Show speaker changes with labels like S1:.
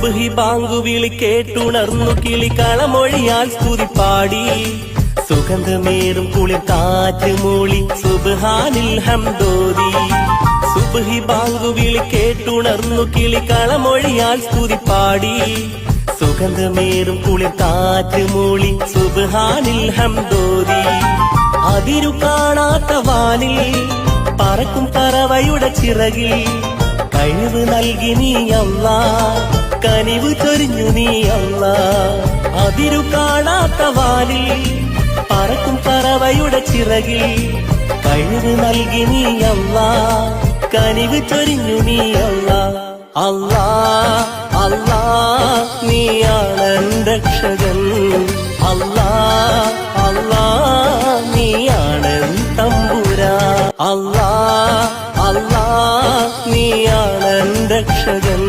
S1: സുബ്ഹി ബാങ്കു വിളി കേട്ടുണർന്നു കിളികളമൊഴിയാൽ സ്തുതി പാടി സുഗന്ധമേറും കുളിർ കാറ്റ് മൂളി സുബ്ഹാനിൽ ഹംദോദി സുബ്ഹി ബാങ്കു വിളി കേട്ടുണർന്നു കിളികളമൊഴിയാൽ സ്തുതി പാടി സുഗന്ധമേറും കുളിർ കാറ്റ് മൂളി സുബ്ഹാനിൽ ഹംദോദി അതിരു കാണാത്ത വാനിൽ പറക്കും പറവയുടെ ചിറകിൽ കഴിവ് നൽകി നീ അല്ലാ കനിവ് ചൊരിഞ്ഞു നീ അല്ലാ അതിരു കാണാത്ത വാനിൽ പറക്കും പറവയുടെ ചിറകിൽ കഴിവ് നൽകി നീ അല്ലാ കനിവ് ചൊരിഞ്ഞു നീ അല്ലാ അല്ലാ അല്ലാ നീയാണ് രക്ഷകൻ അല്ലാ അല്ലാ നീയാണ് തമ്പുരാ അല്ലാ അല്ലാ നീയാണ് രക്ഷകൻ